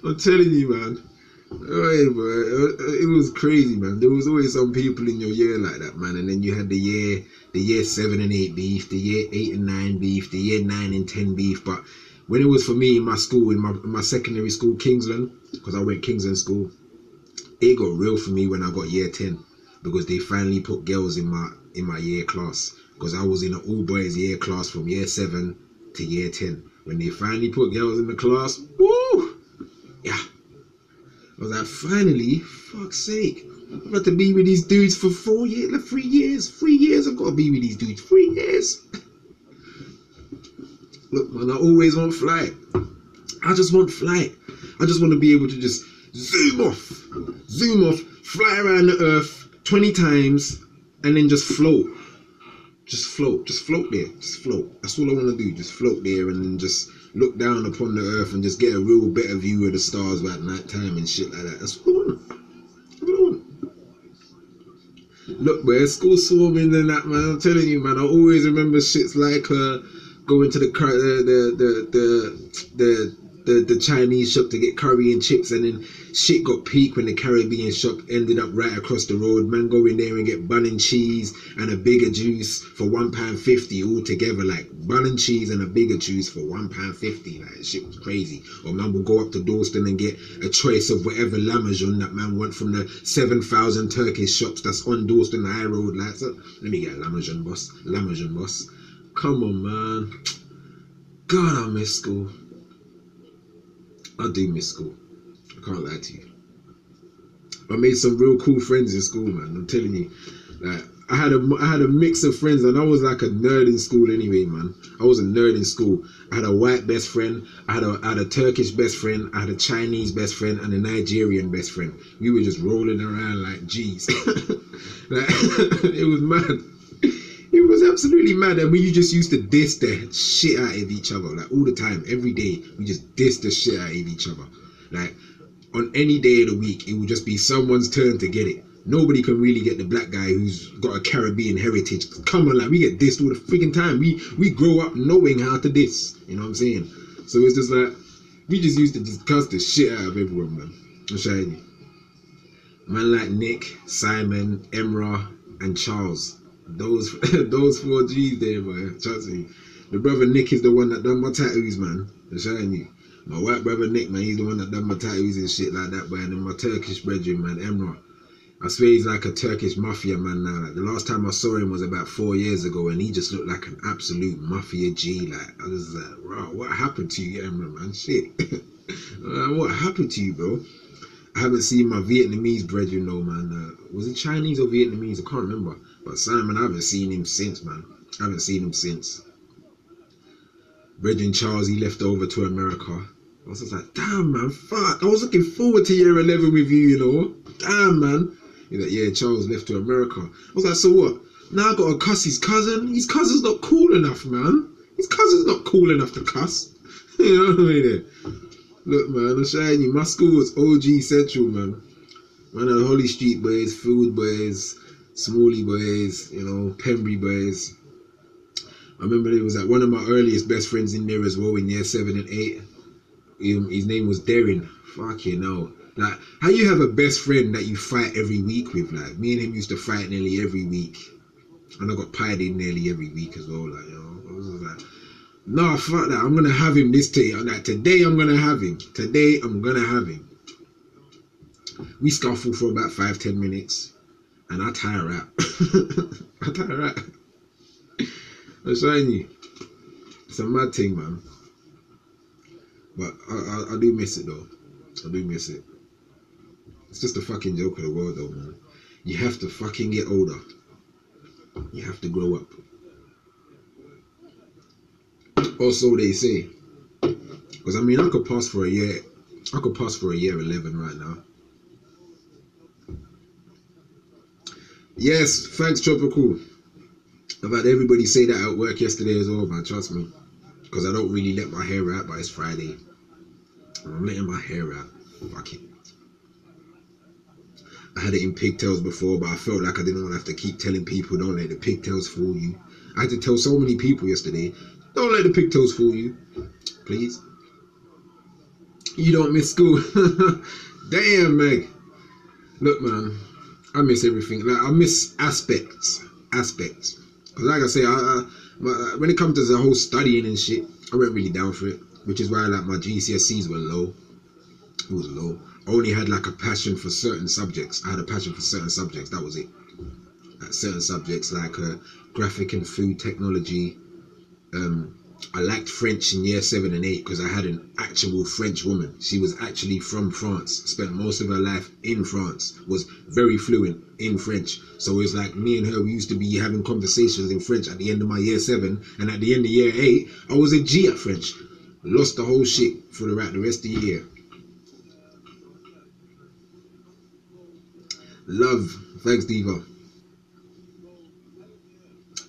I'm telling you, man. Right, bro. It was crazy, man. There was always some people in your year like that, man. And then you had the year 7 and 8 beef, the year 8 and 9 beef, the year 9 and 10 beef. But when it was for me in my school, in my secondary school, Kingsland, because I went Kingsland school, it got real for me when I got year 10, because they finally put girls in my year class. Because I was in an all boys year class from year 7 to year 10. When they finally put girls in the class, woo, yeah. I was like, finally, fuck's sake, I've got to be with these dudes for 3 years. 3 years I've got to be with these dudes. 3 years. Look, man, I always want flight. I just want flight. I just want to be able to just zoom off, fly around the earth 20 times, and then just float. Just float there, just float. That's all I want to do, just float there and then just look down upon the earth and just get a real better view of the stars at night time and shit like that. That's what I want. That's what I want. Look, man, school swarming and that, man. I'm telling you, man. I always remember shits like going to the Chinese shop to get curry and chips, and then shit got peaked when the Caribbean shop ended up right across the road. Man, go in there and get bun and cheese and a bigger juice for £1.50 all together, like bun and cheese and a bigger juice for £1.50. Like, shit was crazy. Or man will go up to Dalston and get a choice of whatever lamajun that man want from the 7,000 Turkish shops that's on Dalston High Road. Like, so let me get a lamajun, boss. Come on, man. God, I miss school. I do miss school. I can't lie to you. I made some real cool friends in school, man. I'm telling you. Like, I had a mix of friends, and I was like a nerd in school anyway, man. I was a nerd in school. I had a white best friend, I had a Turkish best friend, I had a Chinese best friend, and a Nigerian best friend. We were just rolling around like G's. Like, it was mad. It was absolutely mad, and we just used to diss the shit out of each other, like all the time, every day. We just diss the shit out of each other. Like, on any day of the week, it would just be someone's turn to get it. Nobody can really get the black guy who's got a Caribbean heritage. Come on, like, we get dissed all the freaking time. We grow up knowing how to diss. You know what I'm saying? So it's just like, we just used to discuss the shit out of everyone, man. I'm showing you. Man like Nick, Simon, Emra, and Charles. Those those 4Gs there, boy. Trust me. The brother Nick is the one that done my tattoos, man. I'm showing you. My white brother Nick, man, he's the one that done my tattoos and shit like that, boy. And then my Turkish brethren, man, Emrah. I swear he's like a Turkish mafia man now. Like, the last time I saw him was about 4 years ago, and he just looked like an absolute mafia G. Like, I was like, wow, what happened to you, Emrah, man? Shit. What happened to you, bro? I haven't seen my Vietnamese brethren, though, man. Was it Chinese or Vietnamese? I can't remember. But Simon, I haven't seen him since, man. I haven't seen him since. Brethren Charles, he left over to America. I was just like, damn, man, fuck. I was looking forward to year 11 with you, you know. Damn, man. He's like, yeah, Charles left to America. I was like, so what? Now I gotta cuss his cousin? His cousin's not cool enough, man. His cousin's not cool enough to cuss. You know what I mean? Look, man, I'm showing you. My school was OG Central, man. Man, the Holly Street boys, Food boys, Smalley boys, you know, Pembury boys. I remember it was like one of my earliest best friends in there as well in year 7 and 8. His name was Darren. Fucking hell. Like, how you have a best friend that you fight every week with? Like, me and him used to fight nearly every week. And I got pied in nearly every week as well. Like, you know, I was like, nah, fuck that. I'm going to have him this day. Like, today I'm going to have him. Today I'm going to have him. We scuffle for about 5-10 minutes. And I tire out. I tire out. I'm showing you. It's a mad thing, man. But I do miss it, though. I do miss it. It's just a fucking joke of the world, though, man. You have to fucking get older. You have to grow up. Or so they say. Because, I mean, I could pass for a year. I could pass for a year 11 right now. Yes, thanks, Tropical. I've had everybody say that at work yesterday as well, man. Trust me. Because I don't really let my hair out, but it's Friday. I'm letting my hair out. Fuck it. I had it in pigtails before, but I felt like I didn't want to have to keep telling people, don't let the pigtails fool you. I had to tell so many people yesterday, don't let the pigtails fool you. Please. You don't miss school. Damn, Meg. Look, man, I miss everything. Like, I miss aspects. Because like I say, when it comes to the whole studying and shit, I went really down for it. Which is why like my GCSEs were low. It was low. I only had like a passion for certain subjects. I had a passion for certain subjects. That was it. Like certain subjects like graphic and food technology. I liked French in year 7 and 8 because I had an actual French woman. She was actually from France. Spent most of her life in France. Was very fluent in French. So it was like me and her, we used to be having conversations in French at the end of my year 7. And at the end of year 8, I was a G at French. Lost the whole shit for the rest of the year. Love. Thanks, Diva.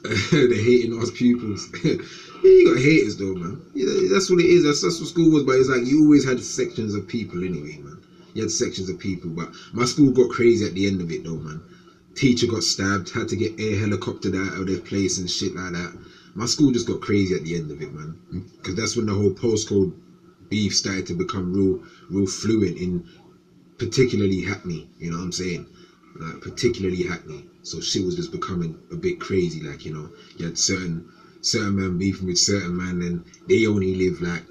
The hating ass pupils. Yeah, you got haters though, man. Yeah, that's what it is. That's what school was, but it's like you always had sections of people anyway, man. You had sections of people, but my school got crazy at the end of it though, man. Teacher got stabbed, had to get air helicoptered out of their place and shit like that. My school just got crazy at the end of it, man. Because that's when the whole postcode beef started to become real fluent in particularly Hackney, you know what I'm saying? Like, particularly Hackney. So shit was just becoming a bit crazy, like, you know, you had certain man beefing with certain man and they only live like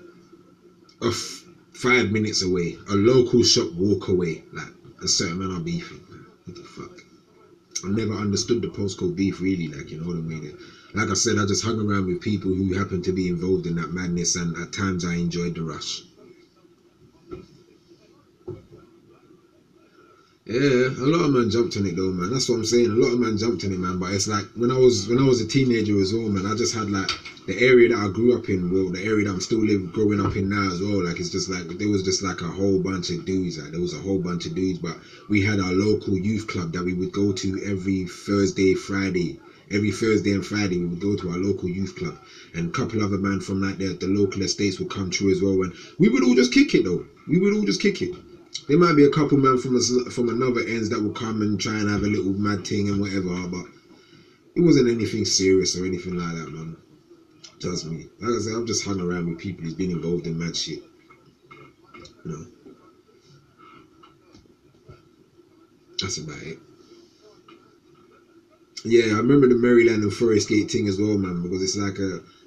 5 minutes away, a local shop walk away, like a certain man are beefing. What the fuck? I never understood the postcode beef really, like, you know what I mean? Like I said, I just hung around with people who happened to be involved in that madness, and at times I enjoyed the rush. Yeah, a lot of man jumped on it though, man. That's what I'm saying. A lot of man jumped on it, man. But it's like when I was a teenager as well, man. I just had like the area that I grew up in, well, the area that I'm still growing up in now as well. Like it's just like there was just like a whole bunch of dudes. Like there was a whole bunch of dudes, but we had our local youth club that we would go to every Thursday, Friday. Every Thursday and Friday, we would go to our local youth club, and a couple other men from like the local estates would come through as well. And we would all just kick it though. We would all just kick it. There might be a couple men from another ends that will come and try and have a little mad thing and whatever, but it wasn't anything serious or anything like that, man. Trust me. Like I said, I've just hung around with people who's been involved in mad shit. You know. That's about it. Yeah, I remember the Maryland and Forest Gate thing as well, man, because it's like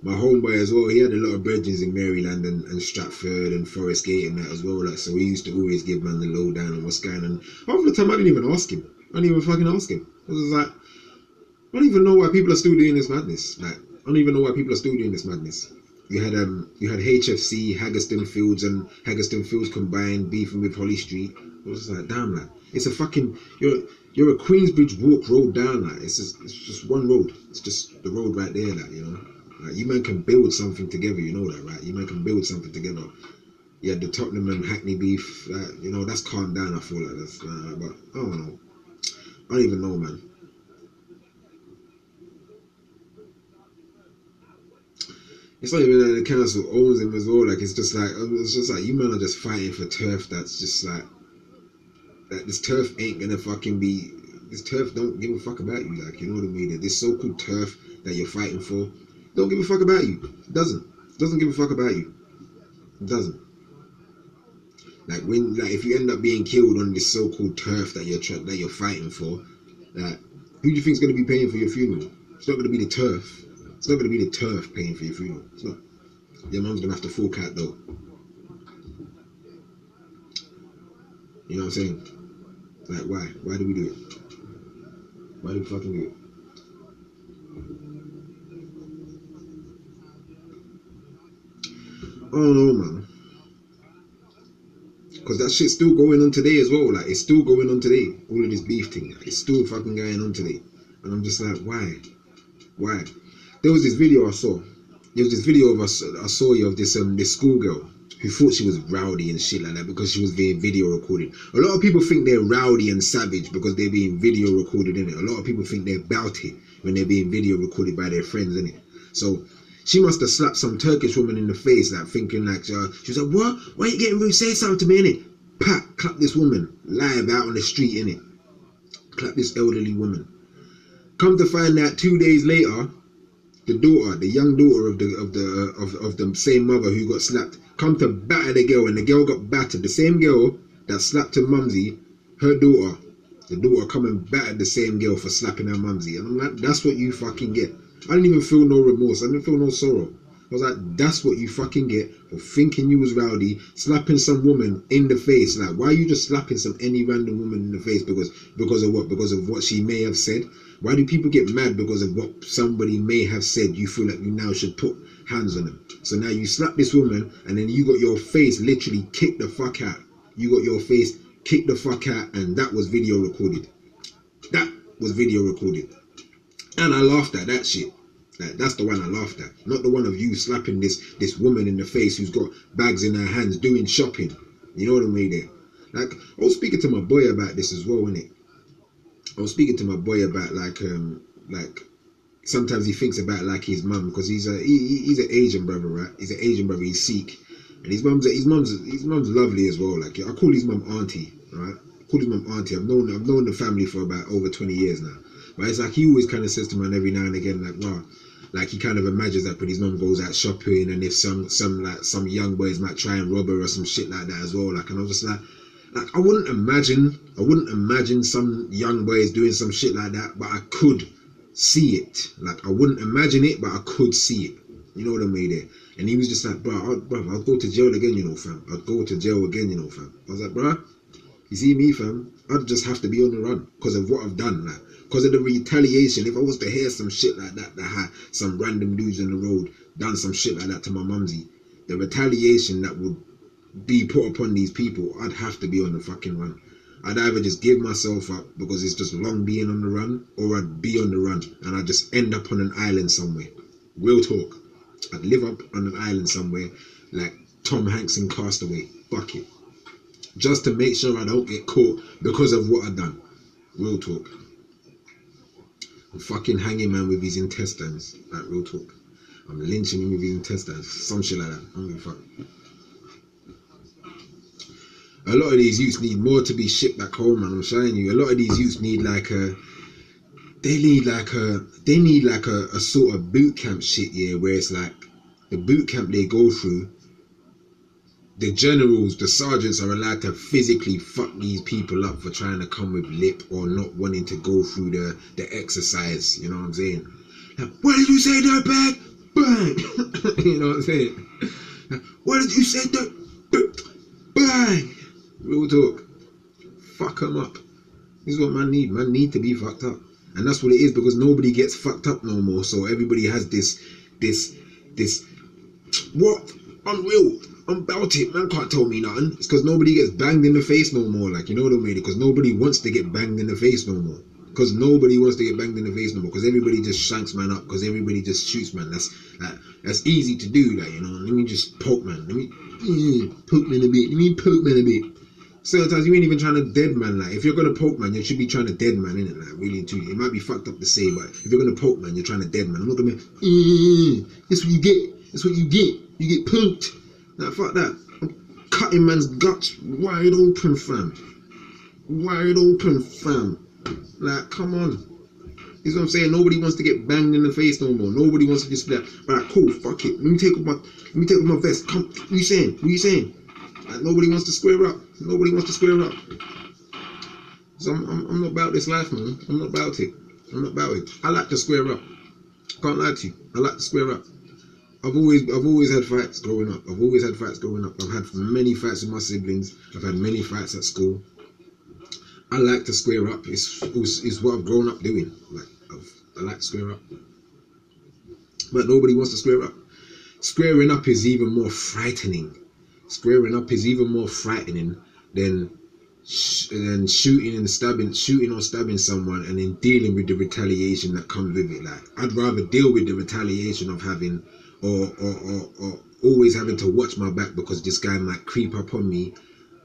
my homeboy as well. He had a lot of brethren in Maryland and Stratford and Forest Gate and that as well. Like, so we used to always give man the lowdown on what's going on. Half the time, I didn't even ask him. I didn't even fucking ask him. I was like, I don't even know why people are still doing this madness. Like, I don't even know why people are still doing this madness. You had HFC, Haggerston Fields and Haggerston Fields combined beefing with Holly Street. I was just like, damn, like, it's a fucking you're a Queensbridge walk road down, like it's just one road. It's just the road right there, like, you know. Like, you man can build something together, you know that, right? You man can build something together. Yeah, the Tottenham and Hackney beef, you know, that's calmed down. I feel like that's, but I don't know. I don't even know, man. It's not even that the council owns him as well. Like, it's just like you men are just fighting for turf. That's just like that. This turf ain't gonna fucking be. This turf don't give a fuck about you. Like, you know what I mean? This so-called turf that you're fighting for don't give a fuck about you. It doesn't. It doesn't give a fuck about you. It doesn't. Like if you end up being killed on this so-called turf that you're fighting for, like, who do you think's gonna be paying for your funeral? It's not gonna be the turf. It's not gonna be the turf paying for your funeral. It's not. Your mum's gonna have to fork out though. You know what I'm saying? Like, why? Why do we do it? Why do we fucking do it? I don't know, man. Because that shit's still going on today as well. Like, it's still going on today. All of this beef thing. Like, it's still fucking going on today. And I'm just like, why? Why? There was this video I saw. There was this video of us I saw you of this schoolgirl who thought she was rowdy and shit like that because she was being video recorded. A lot of people think they're rowdy and savage because they're being video recorded, in it. A lot of people think they're bouty when they're being video recorded by their friends, in it. So she must have slapped some Turkish woman in the face, like thinking like she was like, what? Why are you getting rude? Say something to me, innit? Pat, clap this woman live out on the street, innit? Clap this elderly woman. Come to find out 2 days later, the daughter, the young daughter of the same mother who got slapped, come to batter the girl, and the girl got battered. The same girl that slapped her mumsy, her daughter, the daughter come and battered the same girl for slapping her mumsy. And I'm like, that's what you fucking get. I didn't even feel no remorse. I didn't feel no sorrow. I was like, that's what you fucking get for thinking you was rowdy, slapping some woman in the face. Like, why are you just slapping any random woman in the face because of what? Because of what she may have said? Why do people get mad because of what somebody may have said? You feel like you now should put hands on them. So now you slap this woman and then you got your face literally kicked the fuck out. You got your face kicked the fuck out, and that was video recorded. That was video recorded. And I laughed at that shit. Like, that's the one I laughed at. Not the one of you slapping this woman in the face who's got bags in her hands doing shopping. You know what I mean there? Like, I was speaking to my boy about this as well, innit? I was speaking to my boy about like sometimes he thinks about like his mum, because he's an Asian brother, right? He's an Asian brother, he's Sikh. And his mum's lovely as well. Like, I call his mum auntie, right? I call his mum auntie. I've known the family for about over 20 years now. But it's like he always kind of says to man every now and again, like, wow, like he kind of imagines that when his mum goes out shopping, and if some young boys might try and rob her or some shit like that as well. Like, and I was just like I wouldn't imagine some young boys doing some shit like that, but I could see it. Like, I wouldn't imagine it, but I could see it. You know what I mean there? And he was just like, bro, I'll go to jail again, you know, fam. I'd go to jail again, you know, fam. I was like, bro, you see me, fam? I'd just have to be on the run because of what I've done, like, because of the retaliation. If I was to hear some shit like that had some random dudes on the road done some shit like that to my mumsy, the retaliation that would be put upon these people, I'd have to be on the fucking run. I'd either just give myself up because it's just long being on the run, or I'd be on the run and I'd just end up on an island somewhere. Real talk. I'd live up on an island somewhere like Tom Hanks in Castaway. Fuck it. Just to make sure I don't get caught because of what I've done. Real talk. I'm fucking hanging man with his intestines. Like, real talk. I'm lynching him with his intestines. Some shit like that. I don't give a fuck. A lot of these youths need more to be shipped back home, man. I'm showing you. A lot of these youths need like a sort of boot camp shit, yeah, where it's like the boot camp they go through, the generals, the sergeants are allowed to physically fuck these people up for trying to come with lip or not wanting to go through the exercise. You know what I'm saying? Like, what did you say there, bag? Bang! You know what I'm saying? Like, what did you say there? Bang! Real talk. Fuck them up. This is what man need. Man need to be fucked up. And that's what it is, because nobody gets fucked up no more. So everybody has this, what? Unreal. I'm about it. Man can't tell me nothing. It's because nobody gets banged in the face no more. Like, you know what I mean? Because nobody wants to get banged in the face no more. Because nobody wants to get banged in the face no more. Because everybody just shanks man up. Because everybody just shoots man. That's easy to do. Like, you know, let me just poke man. Let me poke man a bit. Let me poke man a bit. Sometimes you ain't even trying to dead man. Like, if you're gonna poke man, you should be trying to dead man, innit? Like, really and truly. It might be fucked up to say, but if you're gonna poke man, you're trying to dead man. I'm not gonna be, that's what you get. That's what you get. You get poked. Nah, fuck that. I'm cutting man's guts wide open, fam. Wide open, fam. Like, come on. This is what I'm saying. Nobody wants to get banged in the face no more. Nobody wants to just be like, alright, cool, fuck it. Let me take off my vest. Come, what you saying? What you saying? Like, nobody wants to square up. Nobody wants to square up. So I'm not about this life, man. I'm not about it. I'm not about it. I like to square up. Can't lie to you. I like to square up. I've always had fights growing up. I've always had fights growing up. I've had many fights with my siblings. I've had many fights at school. I like to square up. It's what I've grown up doing. Like, I like to square up. But nobody wants to square up. Squaring up is even more frightening. Squaring up is even more frightening than shooting or stabbing someone and then dealing with the retaliation that comes with it. Like, I'd rather deal with the retaliation of having or always having to watch my back because this guy might creep up on me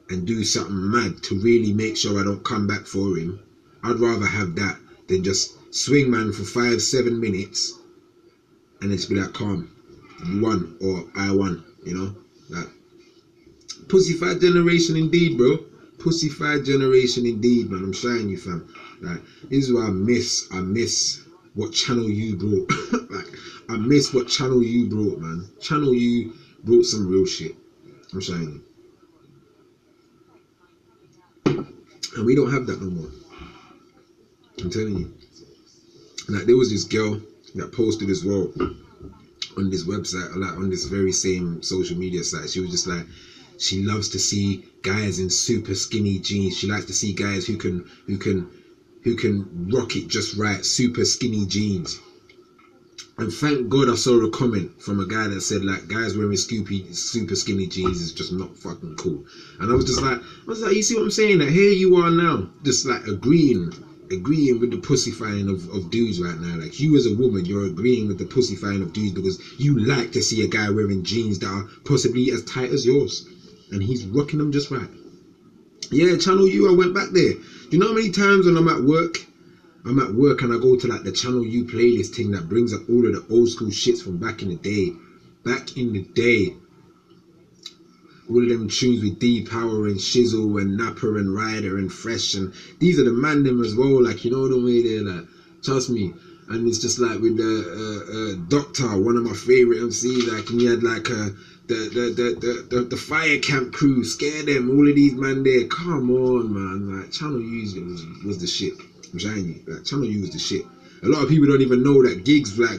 and do something mad to really make sure I don't come back for him. I'd rather have that than just swing man for 5-7 minutes and it's be like, calm, you won or I won, you know? Like, pussyfied generation indeed, bro. Pussyfied generation indeed, man. I'm showing you, fam. Like, this is what I miss what channel you brought. Like, I miss what channel you brought, man. Channel you brought some real shit. I'm showing you. And we don't have that no more. I'm telling you. Like, there was this girl that posted as well on this website, like on this very same social media site. She was just like, she loves to see guys in super skinny jeans. She likes to see guys who can rock it just right, super skinny jeans. And thank God I saw a comment from a guy that said, like, guys wearing super skinny jeans is just not fucking cool. And I was like, you see what I'm saying? That here you are now, just like agreeing with the pussyfying of dudes right now. Like, you as a woman, you're agreeing with the pussyfying of dudes because you like to see a guy wearing jeans that are possibly as tight as yours. And he's rocking them just right. Yeah, Channel U, I went back there. Do you know how many times when I'm at work and I go to like the Channel U playlist thing that brings up all of the old school shits from back in the day. Back in the day. All of them tunes with D-Power and Shizzle and Napper and Ryder and Fresh, and these are the man them as well, like, you know the way they're like, trust me. And it's just like with the Doctor, one of my favorite MCs, like, and he had like the fire camp crew, Scare Them, all of these man there. Come on, man. Like, Channel U was the shit. I'm showing you. Like, Channel U was the shit. A lot of people don't even know that Gigs. I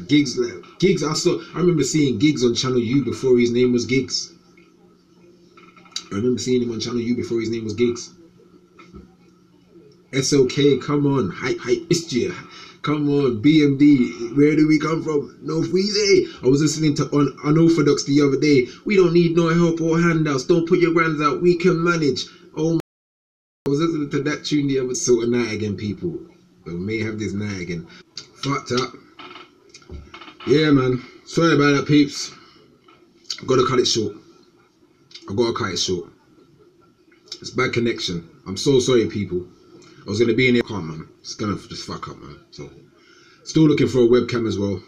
remember seeing Gigs on Channel U before his name was Gigs. I remember seeing him on Channel U before his name was Gigs. SLK, come on. Hype, Istria. Come on, BMD. Where do we come from? No Freezy. I was listening to Unorthodox the other day. We don't need no help or handouts. Don't put your hands out. We can manage. Oh my. I was listening to that tune the other sort of night again, people. We may have this night again. Fucked up. Yeah, man. Sorry about that, peeps. Gotta cut it short. It's bad connection. I'm so sorry, people. I was gonna be in here. Can't, man. It's gonna just fuck up, man. So, still looking for a webcam as well.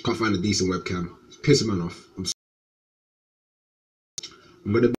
Can't find a decent webcam. It's pissing man off. I'm gonna